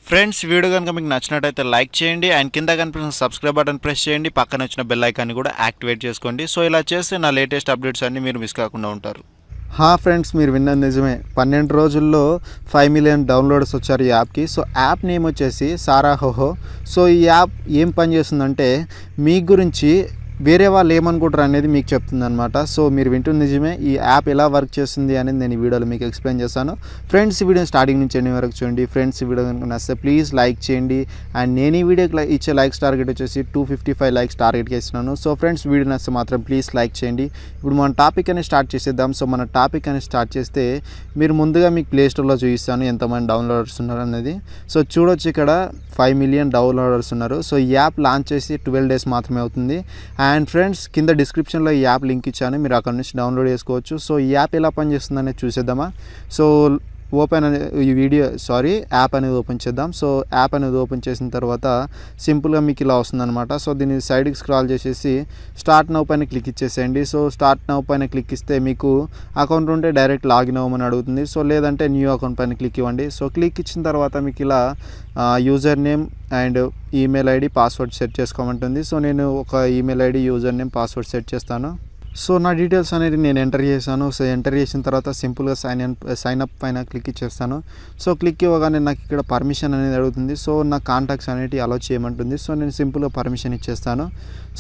Friends video కనుక మీకు నచ్చినట్టయితే లైక్ చేయండి అండ్ కింద కనిపిస్తున్న సబ్స్క్రైబ్ బటన్ ప్రెస్ చేయండి, పక్కన వచ్చిన బెల్ ఐకాన్ని కూడా యాక్టివేట్ చేసుకోండి. సో ఇలా చేస్తే నా లేటెస్ట్ అప్డేట్స్ అన్నీ మీరు మిస్ కాకుండా ఉంటారు. ఫ్రెండ్స్, మీరు విన్నది నిజమే. 12 రోజుల్లో 5 మిలియన్ డౌన్లోడ్స్ వచ్చారు ఈ యాప్కి. సో యాప్ నేమ్ వచ్చేసి సారాహోహో. సో ఈ యాప్ ఏం పని చేస్తుందంటే మీ గురించి వేరే వాళ్ళు ఏమనుకుంటారు అనేది మీకు చెప్తుంది అనమాట. సో మీరు వింటుంది నిజమే. ఈ యాప్ ఎలా వర్క్ చేస్తుంది అనేది నేను ఈ వీడియోలో మీకు ఎక్స్ప్లెయిన్ చేస్తాను. ఫ్రెండ్స్, ఈ వీడియో స్టార్టింగ్ నుంచి ఎండింగ్ వరకు చూడండి. ఫ్రెండ్స్, ఈ వీడియో కనుక నచ్చితే ప్లీజ్ లైక్ చేయండి. అండ్ నేను ఈ వీడియోకి ఇచ్చే లైక్స్ టార్గెట్ వచ్చేసి 255 లైక్స్ టార్గెట్గా ఇస్తున్నాను. సో ఫ్రెండ్స్, వీడియో నచ్చితే మాత్రం ప్లీజ్ లైక్ చేయండి. ఇప్పుడు మన టాపిక్ అనేది స్టార్ట్ చేసేద్దాం. సో మన టాపిక్ అనేది స్టార్ట్ చేస్తే మీరు ముందుగా మీకు ప్లేస్టోర్లో చూపిస్తాను ఎంతమంది డౌన్లోడర్స్ ఉన్నారు అనేది. సో చూడొచ్చు, ఇక్కడ 5 మిలియన్ డౌన్లోడర్స్ ఉన్నారు. సో ఈ యాప్ లాంచ్ చేసి 12 డేస్ మాత్రమే అవుతుంది. అండ్ ఫ్రెండ్స్, కింద డిస్క్రిప్షన్లో ఈ యాప్ లింక్ ఇచ్చాను, మీరు అక్కడ నుంచి డౌన్లోడ్ చేసుకోవచ్చు. సో ఈ యాప్ ఎలా పనిచేస్తుంది అనేది చూసేద్దామా. సో యాప్ అనేది ఓపెన్ చేద్దాం. సో యాప్ అనేది ఓపెన్ చేసిన తర్వాత సింపుల్గా మీకు ఇలా వస్తుందన్నమాట. సో దీన్ని సైడ్కి స్క్రాల్ చేసేసి స్టార్ట్ నౌ పైన క్లిక్ ఇచ్చేసేయండి. సో స్టార్ట్ నౌ పైన క్లిక్ ఇస్తే మీకు అకౌంట్ ఉంటే డైరెక్ట్ లాగిన్ అవ్వమని అడుగుతుంది. సో లేదంటే న్యూ అకౌంట్ పైన క్లిక్ ఇవ్వండి. సో క్లిక్ ఇచ్చిన తర్వాత మీకు ఇలా user name and email ID password set చేసుకోమంటుంది. సో నేను ఒక email ID user name password set చేస్తాను. సో నా డీటెయిల్స్ అనేది నేను ఎంటర్ చేశాను. సో ఎంటర్ చేసిన తర్వాత సింపుల్గా సైన్ అప్ పైన క్లిక్ ఇచ్చేస్తాను. సో క్లిక్ ఇవ్వగానే నాకు ఇక్కడ పర్మిషన్ అనేది అడుగుతుంది. సో నా కాంటాక్ట్స్ అనేవి అలో చేయమంటుంది. సో నేను సింపుల్గా పర్మిషన్ ఇచ్చేస్తాను.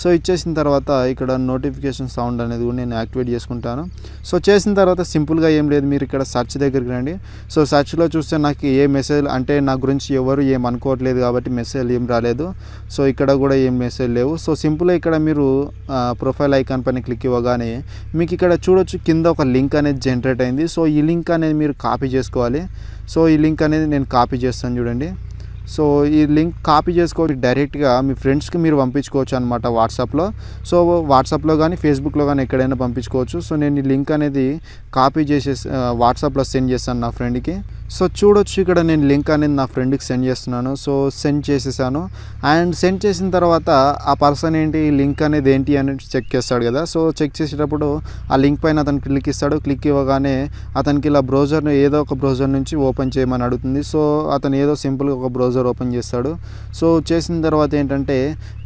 సో ఇచ్చేసిన తర్వాత ఇక్కడ నోటిఫికేషన్ సౌండ్ అనేది కూడా నేను యాక్టివేట్ చేసుకుంటాను. సో చేసిన తర్వాత సింపుల్గా ఏం లేదు, మీరు ఇక్కడ సెర్చ్ దగ్గరికి రండి. సో సెర్చ్లో చూస్తే నాకు ఏ మెసేజ్ అంటే నా గురించి ఎవరు ఏం అనుకోవట్లేదు కాబట్టి మెసేజ్ ఏం రాలేదు. సో ఇక్కడ కూడా ఏం మెసేజ్ లేవు. సో సింపుల్గా ఇక్కడ మీరు ప్రొఫైల్ ఐకాన్ పైన క్లిక్ ఇవ్వగానే మీకు ఇక్కడ చూడొచ్చు కింద ఒక లింక్ అనేది జనరేట్ అయింది. సో ఈ లింక్ అనేది మీరు కాపీ చేసుకోవాలి. సో ఈ లింక్ అనేది నేను కాపీ చేస్తాను చూడండి. సో ఈ లింక్ కాపీ చేసుకోవచ్చు, డైరెక్ట్గా మీ ఫ్రెండ్స్కి మీరు పంపించుకోవచ్చు అనమాట వాట్సాప్లో. సో వాట్సాప్లో కానీ ఫేస్బుక్లో కానీ ఎక్కడైనా పంపించుకోవచ్చు. సో నేను ఈ లింక్ అనేది కాపీ చేసేసి వాట్సాప్లో సెండ్ చేస్తాను నా ఫ్రెండ్కి. సో చూడొచ్చు, ఇక్కడ నేను లింక్ అనేది నా ఫ్రెండ్కి సెండ్ చేస్తున్నాను. సో సెండ్ చేసేసాను. అండ్ సెండ్ చేసిన తర్వాత ఆ పర్సన్ ఏంటి లింక్ అనేది ఏంటి అనేది చెక్ చేస్తాడు కదా. సో చెక్ చేసేటప్పుడు ఆ లింక్ పైన అతను క్లిక్ ఇస్తాడు. క్లిక్ ఇవ్వగానే అతనికి ఇలా బ్రౌజర్ని ఏదో ఒక బ్రౌజర్ నుంచి ఓపెన్ చేయమని అడుగుతుంది. సో అతను ఏదో సింపుల్గా ఒక బ్రౌజర్ ఓపెన్ చేస్తాడు. సో చేసిన తర్వాత ఏంటంటే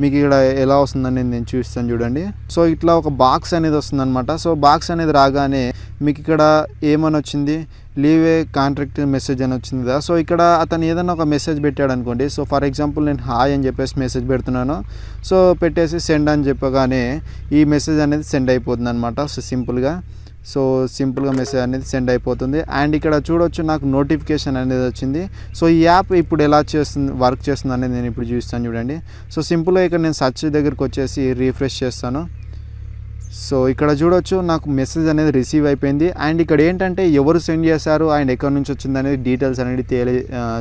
మీకు ఇక్కడ ఎలా వస్తుందని నేను చూపిస్తాను చూడండి. సో ఇట్లా ఒక బాక్స్ అనేది వస్తుంది అనమాట. సో బాక్స్ అనేది రాగానే మీకు ఇక్కడ ఏమని వచ్చింది, లీవ్ ఏ కాంట్రాక్ట్ మెసేజ్ అని వచ్చింది కదా. సో ఇక్కడ అతను ఏదైనా ఒక మెసేజ్ పెట్టాడు అనుకోండి. సో ఫర్ ఎగ్జాంపుల్ నేను హాయ్ అని చెప్పేసి మెసేజ్ పెడుతున్నాను. సో పెట్టేసి సెండ్ అని చెప్పగానే ఈ మెసేజ్ అనేది సెండ్ అయిపోతుంది అనమాట. సో సింపుల్గా మెసేజ్ అనేది సెండ్ అయిపోతుంది. అండ్ ఇక్కడ చూడొచ్చు, నాకు నోటిఫికేషన్ అనేది వచ్చింది. సో ఈ యాప్ ఇప్పుడు ఎలా వర్క్ చేస్తుంది అనేది నేను ఇప్పుడు చూస్తాను చూడండి. సో సింపుల్గా ఇక్కడ నేను సెర్చ్ దగ్గరికి వచ్చేసి రీఫ్రెష్ చేస్తాను. సో ఇక్కడ చూడొచ్చు, నాకు మెసేజ్ అనేది రిసీవ్ అయిపోయింది. అండ్ ఇక్కడ ఏంటంటే ఎవరు సెండ్ చేశారు అండ్ ఎక్కడి నుంచి వచ్చింది అనేది డీటెయిల్స్ అనేది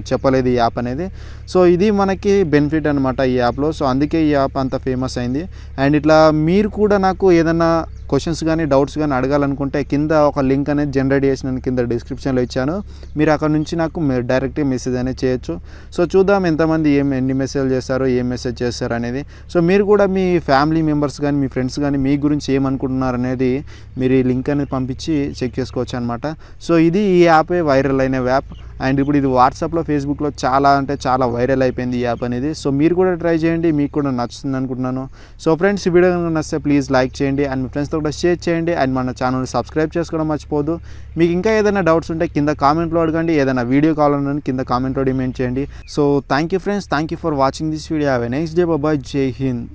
చెప్పలేదు ఈ యాప్ అనేది. సో ఇది మనకి బెనిఫిట్ అనమాట ఈ యాప్లో. సో అందుకే ఈ యాప్ అంత ఫేమస్ అయింది. అండ్ ఇట్లా మీరు కూడా నాకు ఏదైనా క్వశ్చన్స్ కానీ డౌట్స్ కానీ అడగాలనుకుంటే కింద ఒక లింక్ అనేది జనరేట్ చేసిన కింద డిస్క్రిప్షన్లో ఇచ్చాను. మీరు అక్కడ నుంచి నాకు డైరెక్ట్గా మెసేజ్ అనేది చేయొచ్చు. సో చూద్దాం ఎంతమంది ఎన్ని మెసేజ్ చేస్తారో ఏం మెసేజ్ చేస్తారు అనేది. సో మీరు కూడా మీ ఫ్యామిలీ మెంబర్స్ కానీ మీ ఫ్రెండ్స్ కానీ మీ గురించి ఏమనుకుంటున్నారు అనేది మీరు ఈ లింక్ అనేది పంపించి చెక్ చేసుకోవచ్చు అనమాట. సో ఇది ఈ యాపే వైరల్ అయిన యాప్. అండ్ ఇప్పుడు ఇది వాట్సాప్లో ఫేస్బుక్లో చాలా వైరల్ అయిపోయింది ఈ యాప్ అనేది. సో మీరు కూడా ట్రై చేయండి, మీకు కూడా నచ్చుతుంది అనుకుంటున్నాను. సో ఫ్రెండ్స్, ఈ వీడియో కనుక నచ్చితే ప్లీజ్ లైక్ చేయండి అండ్ మీ ఫ్రెండ్స్తో కూడా షేర్ చేయండి. అండ్ మన ఛానల్ని సబ్స్క్రైబ్ చేసుకోవడం మర్చిపోదు. మీకు ఇంకా ఏదైనా డౌట్స్ ఉంటే కింద కామెంట్లో అడగండి, ఏదైనా వీడియో కావాలన్నా కింద కామెంట్లో డిమాండ్ చేయండి. So thank you friends, thank you for watching this video. Have a nice day. Bye. జై హింద్.